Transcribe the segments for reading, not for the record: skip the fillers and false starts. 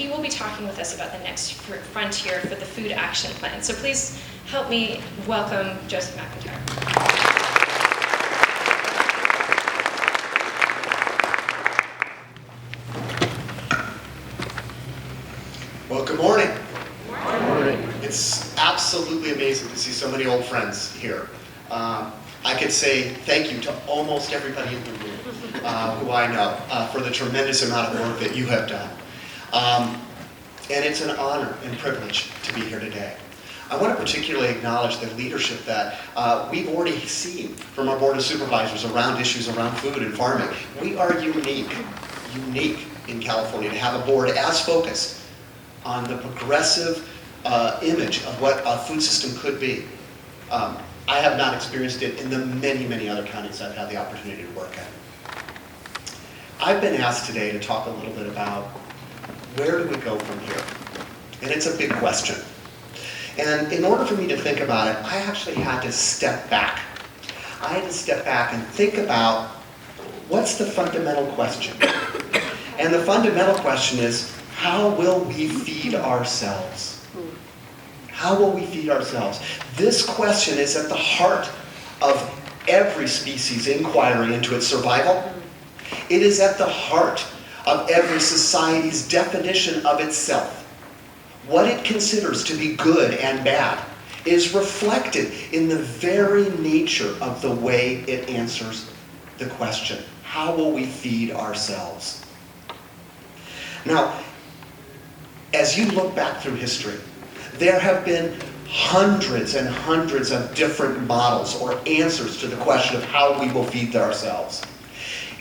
he will be talking with us about the next frontier for the Food Action Plan. So please help me welcome Joseph McIntyre. Well, good morning. Good morning. It's absolutely amazing to see so many old friends here. I could say thank you to almost everybody in the room who I know for the tremendous amount of work that you have done. And it's an honor and privilege to be here today. I want to particularly acknowledge the leadership that we've already seen from our Board of Supervisors around issues around food and farming. We are unique in California to have a board as focused on the progressive image of what a food system could be. I have not experienced it in the many, many other counties I've had the opportunity to work in. I've been asked today to talk a little bit about where do we go from here? And it's a big question. And in order for me to think about it, I actually had to step back. I had to step back and think about what's the fundamental question? And the fundamental question is, how will we feed ourselves? How will we feed ourselves? This question is at the heart of every species' inquiry into its survival. It is at the heart of every society's definition of itself. What it considers to be good and bad is reflected in the very nature of the way it answers the question. How will we feed ourselves? Now, as you look back through history, there have been hundreds and hundreds of different models or answers to the question of how we will feed ourselves.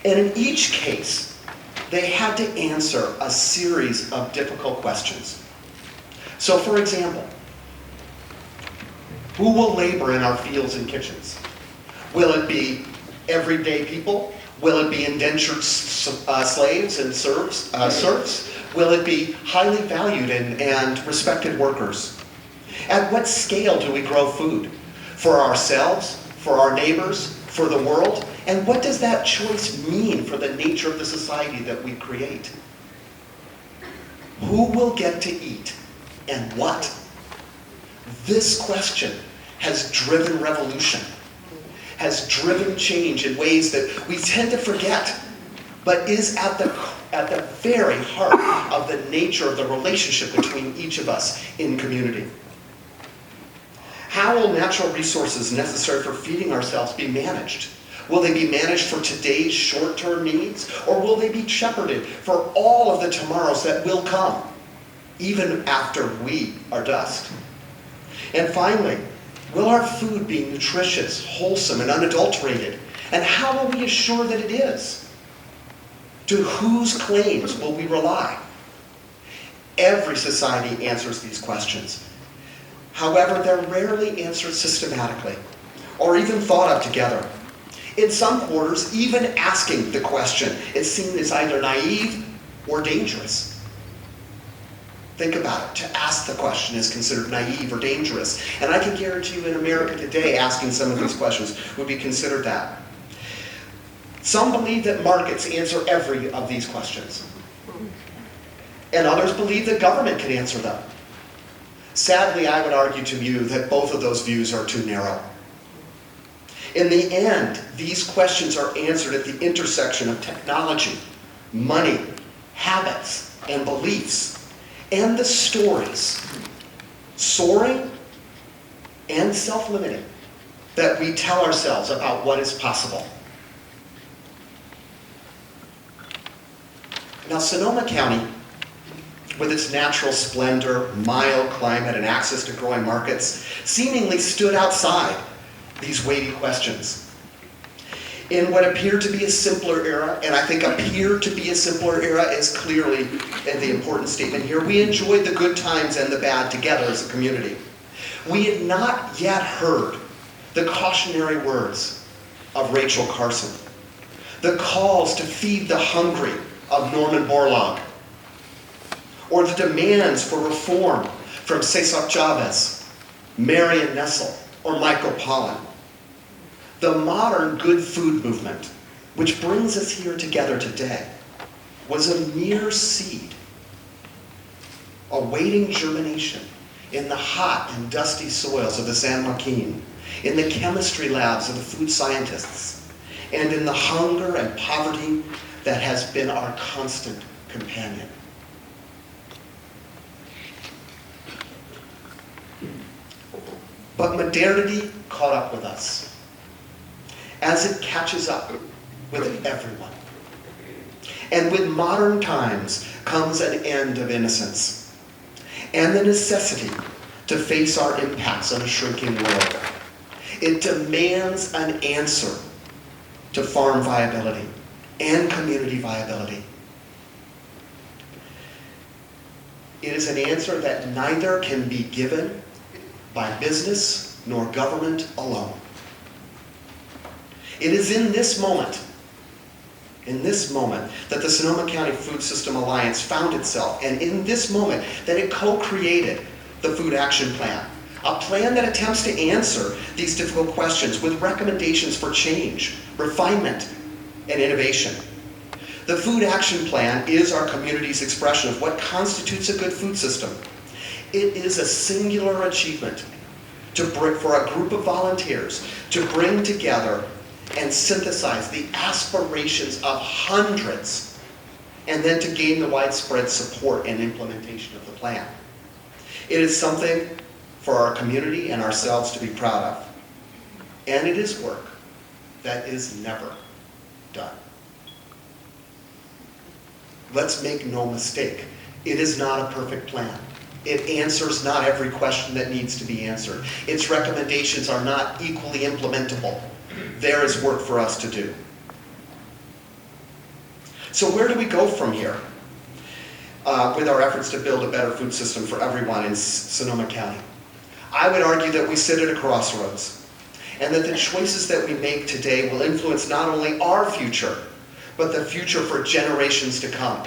And in each case, they had to answer a series of difficult questions. So for example, who will labor in our fields and kitchens? Will it be everyday people? Will it be indentured slaves and serfs? Will it be highly valued and respected workers? At what scale do we grow food? For ourselves, for our neighbors, for the world? And what does that choice mean for the nature of the society that we create? Who will get to eat and what? This question has driven revolution, has driven change in ways that we tend to forget, but is at the very heart of the nature of the relationship between each of us in community. How will natural resources necessary for feeding ourselves be managed? Will they be managed for today's short-term needs, or will they be shepherded for all of the tomorrows that will come, even after we are dust? And finally, will our food be nutritious, wholesome, and unadulterated? And how will we assure that it is? To whose claims will we rely? Every society answers these questions. However, they're rarely answered systematically or even thought of together. In some quarters, even asking the question is seen as either naive or dangerous. Think about it. To ask the question is considered naive or dangerous. And I can guarantee you in America today, asking some of these questions would be considered that. Some believe that markets answer every of these questions. And others believe that government can answer them. Sadly, I would argue to you that both of those views are too narrow. In the end, these questions are answered at the intersection of technology, money, habits, and beliefs, and the stories, soaring and self-limiting, that we tell ourselves about what is possible. Now, Sonoma County, with its natural splendor, mild climate, and access to growing markets, seemingly stood outside these weighty questions. In what appeared to be a simpler era, and I think appeared to be a simpler era is clearly the important statement here, we enjoyed the good times and the bad together as a community. We had not yet heard the cautionary words of Rachel Carson, the calls to feed the hungry of Norman Borlaug, or the demands for reform from Cesar Chavez, Marion Nessel, or Michael Pollan. The modern good food movement, which brings us here together today, was a mere seed. awaiting germination in the hot and dusty soils of the San Joaquin, in the chemistry labs of the food scientists, and in the hunger and poverty that has been our constant companion. But modernity caught up with us, as it catches up with everyone. And with modern times comes an end of innocence, and the necessity to face our impacts on a shrinking world. It demands an answer to farm viability and community viability. It is an answer that neither can be given by business nor government alone. It is in this moment that the Sonoma County Food System Alliance found itself, and in this moment that it co-created the Food Action Plan, a plan that attempts to answer these difficult questions with recommendations for change, refinement, and innovation. The Food Action Plan is our community's expression of what constitutes a good food system. It is a singular achievement for a group of volunteers to bring together and synthesize the aspirations of hundreds, and then to gain the widespread support and implementation of the plan. It is something for our community and ourselves to be proud of. And it is work that is never done. Let's make no mistake, it is not a perfect plan. It answers not every question that needs to be answered. Its recommendations are not equally implementable. There is work for us to do. So where do we go from here with our efforts to build a better food system for everyone in Sonoma County? I would argue that we sit at a crossroads, and that the choices that we make today will influence not only our future, but the future for generations to come.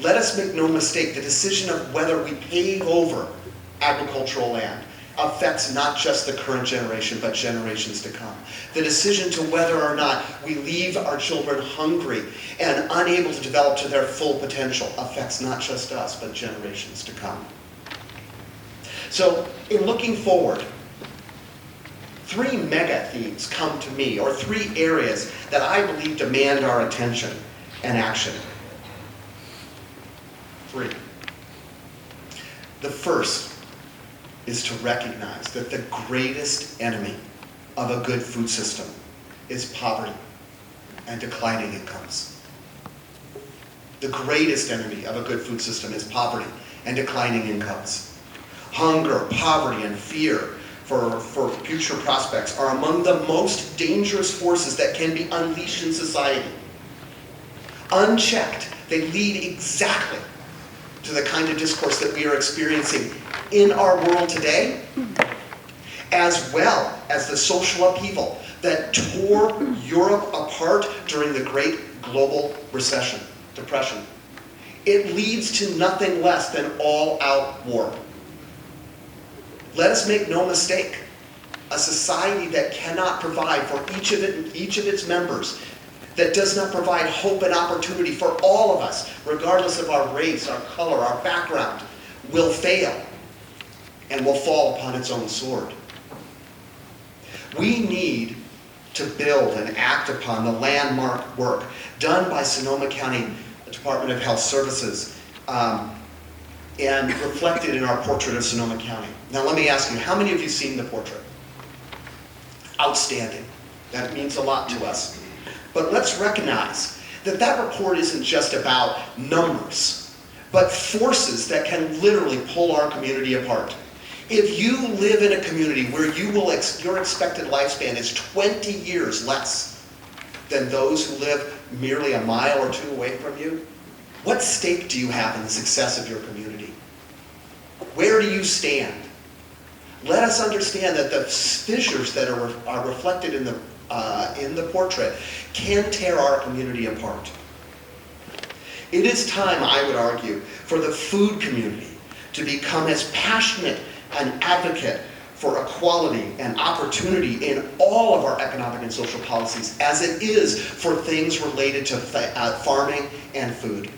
Let us make no mistake, the decision of whether we pave over agricultural land affects not just the current generation, but generations to come. The decision to whether or not we leave our children hungry and unable to develop to their full potential affects not just us, but generations to come. So, in looking forward, 3 mega themes come to me, or 3 areas that I believe demand our attention and action. 3. The first is to recognize that the greatest enemy of a good food system is poverty and declining incomes. The greatest enemy of a good food system is poverty and declining incomes. Hunger, poverty, and fear for future prospects are among the most dangerous forces that can be unleashed in society. Unchecked, they lead exactly to the kind of discourse that we are experiencing in our world today, as well as the social upheaval that tore Europe apart during the Great Global Depression. It leads to nothing less than all-out war. Let us make no mistake, a society that cannot provide for each of its members, that does not provide hope and opportunity for all of us, regardless of our race, our color, our background, will fail and will fall upon its own sword. We need to build and act upon the landmark work done by Sonoma County Department of Health Services and reflected in our portrait of Sonoma County. Now let me ask you, how many of you have seen the portrait? Outstanding. That means a lot to us. But let's recognize that that report isn't just about numbers, but forces that can literally pull our community apart. If you live in a community where your expected lifespan is 20 years less than those who live merely a mile or 2 away from you, what stake do you have in the success of your community? Where do you stand? Let us understand that the fissures that are reflected in the portrait can tear our community apart. It is time, I would argue, for the food community to become as passionate an advocate for equality and opportunity in all of our economic and social policies as it is for things related to farming and food.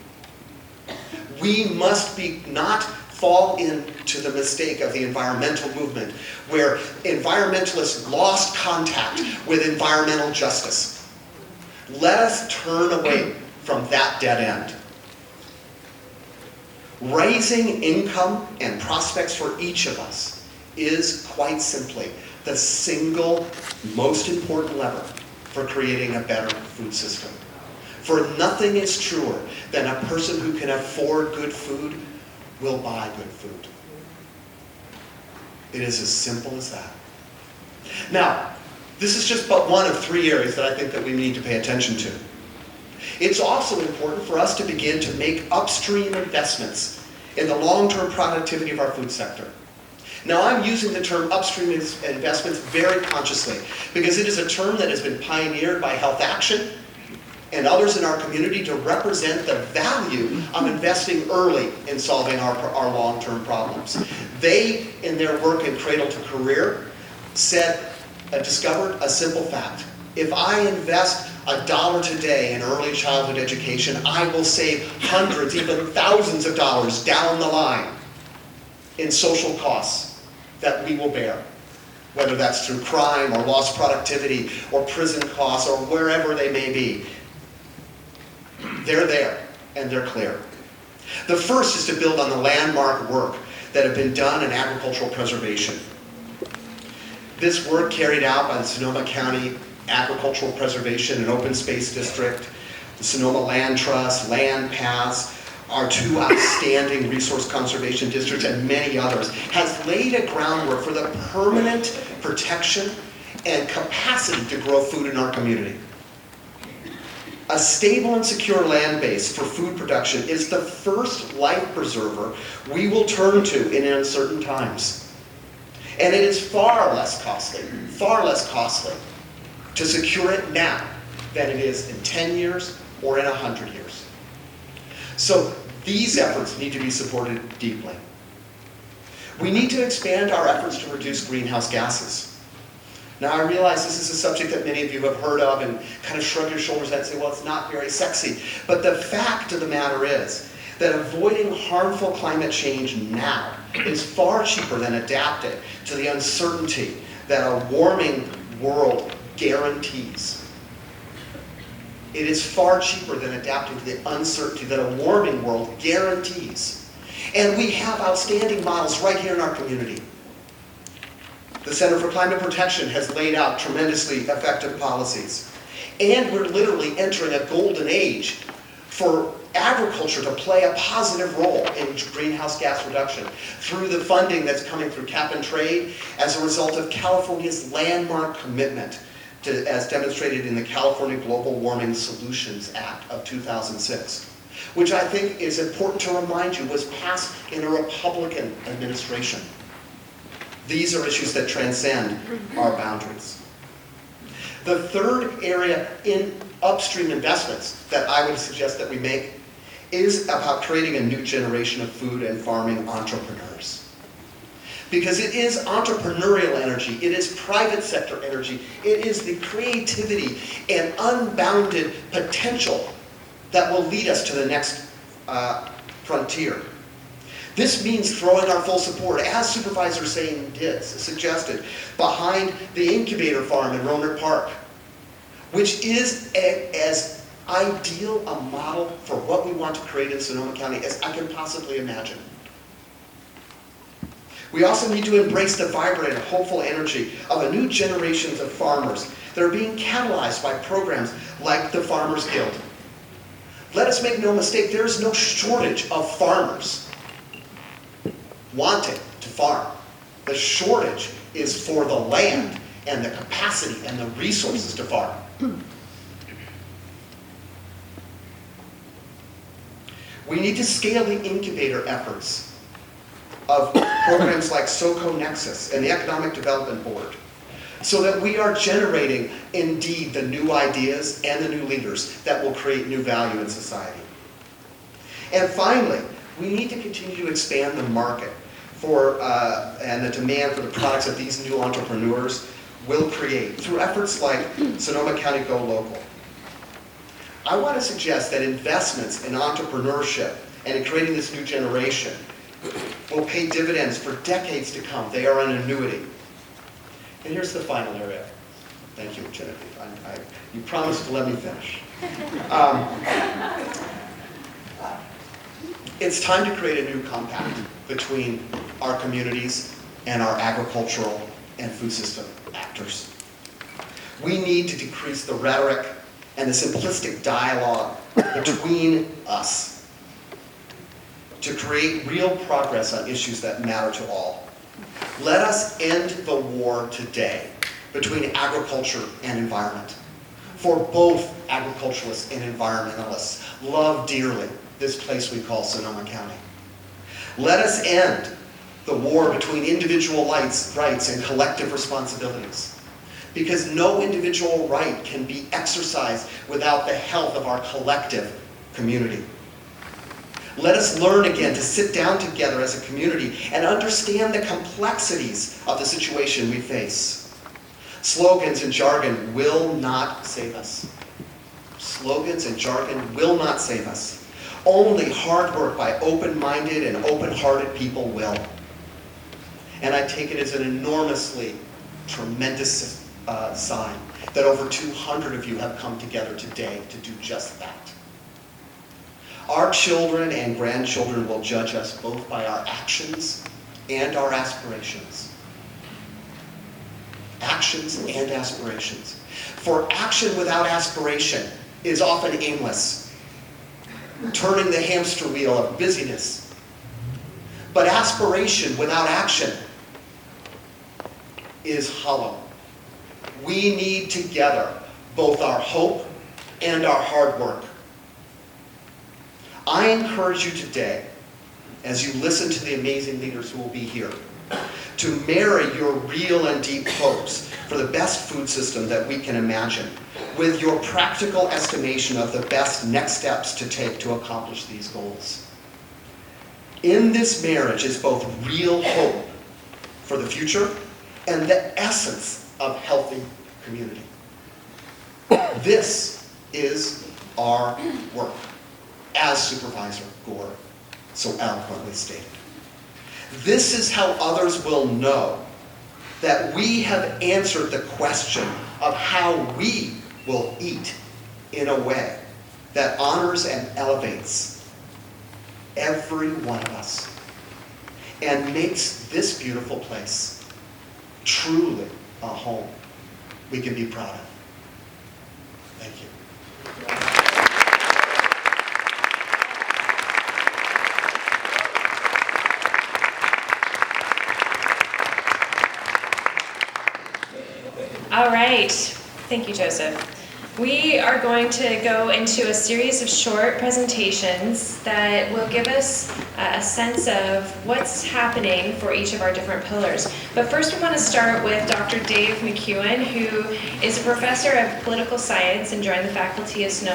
We must be not fall into the mistake of the environmental movement, where environmentalists lost contact with environmental justice. Let us turn away from that dead end. Raising income and prospects for each of us is quite simply the single most important lever for creating a better food system. For nothing is truer than a person who can afford good food will buy good food. It is as simple as that. Now, this is just but one of 3 areas that I think that we need to pay attention to. It's also important for us to begin to make upstream investments in the long-term productivity of our food sector. Now, I'm using the term upstream investments very consciously because it is a term that has been pioneered by Health Action and others in our community to represent the value of investing early in solving our long-term problems. They, in their work in Cradle to Career, discovered a simple fact. If I invest $1 today in early childhood education, I will save hundreds, even thousands of dollars down the line in social costs that we will bear, whether that's through crime or lost productivity or prison costs or wherever they may be. They're there, and they're clear. The first is to build on the landmark work that have been done in agricultural preservation. This work carried out by the Sonoma County Agricultural Preservation and Open Space District, the Sonoma Land Trust, Land Paths, our 2 outstanding resource conservation districts, and many others, has laid a groundwork for the permanent protection and capacity to grow food in our community. A stable and secure land base for food production is the first life preserver we will turn to in uncertain times. And it is far less costly to secure it now than it is in 10 years or in 100 years. So these efforts need to be supported deeply. We need to expand our efforts to reduce greenhouse gases. Now, I realize this is a subject that many of you have heard of and kind of shrug your shoulders at and say, well, it's not very sexy. But the fact of the matter is that avoiding harmful climate change now is far cheaper than adapting to the uncertainty that a warming world guarantees. It is far cheaper than adapting to the uncertainty that a warming world guarantees. And we have outstanding models right here in our community. The Center for Climate Protection has laid out tremendously effective policies. And we're literally entering a golden age for agriculture to play a positive role in greenhouse gas reduction through the funding that's coming through cap and trade as a result of California's landmark commitment to, as demonstrated in the California Global Warming Solutions Act of 2006, which I think is important to remind you was passed in a Republican administration. These are issues that transcend our boundaries. The third area in upstream investments that I would suggest that we make is about creating a new generation of food and farming entrepreneurs. Because it is entrepreneurial energy, it is private sector energy, it is the creativity and unbounded potential that will lead us to the next frontier. This means throwing our full support, as Supervisor Sain suggested, behind the incubator farm in Rohnert Park, which is as ideal a model for what we want to create in Sonoma County as I can possibly imagine. We also need to embrace the vibrant and hopeful energy of a new generation of farmers that are being catalyzed by programs like the Farmers Guild. Let us make no mistake, there is no shortage of farmers wanting to farm. The shortage is for the land and the capacity and the resources to farm. We need to scale the incubator efforts of programs like SoCo Nexus and the Economic Development Board so that we are generating, indeed, the new ideas and the new leaders that will create new value in society. And finally, we need to continue to expand the market for and the demand for the products that these new entrepreneurs will create through efforts like Sonoma County Go Local. I want to suggest that investments in entrepreneurship and in creating this new generation will pay dividends for decades to come. They are an annuity. And here's the final area. Thank you, Genevieve. You promised to let me finish. It's time to create a new compact between our communities and our agricultural and food system actors. We need to decrease the rhetoric and the simplistic dialogue between us to create real progress on issues that matter to all. Let us end the war today between agriculture and environment. For both agriculturalists and environmentalists love dearly this place we call Sonoma County. Let us end the war between individual rights and collective responsibilities, because no individual right can be exercised without the health of our collective community. Let us learn again to sit down together as a community and understand the complexities of the situation we face. Slogans and jargon will not save us. Slogans and jargon will not save us. Only hard work by open-minded and open-hearted people will. And I take it as an enormously tremendous sign that over 200 of you have come together today to do just that. Our children and grandchildren will judge us both by our actions and our aspirations. Actions and aspirations. For action without aspiration is often aimless, turning the hamster wheel of busyness. But aspiration without action is hollow. We need together both our hope and our hard work. I encourage you today, as you listen to the amazing leaders who will be here, to marry your real and deep hopes for the best food system that we can imagine with your practical estimation of the best next steps to take to accomplish these goals. In this marriage is both real hope for the future and the essence of healthy community. This is our work, as Supervisor Gore so eloquently stated. This is how others will know that we have answered the question of how we will eat in a way that honors and elevates every one of us and makes this beautiful place truly a home we can be proud of. Thank you. All right. Thank you, Joseph. We are going to go into a series of short presentations that will give us a sense of what's happening for each of our different pillars. But first we want to start with Dr. Dave McEwen, who is a professor of political science and joined the faculty of Sonoma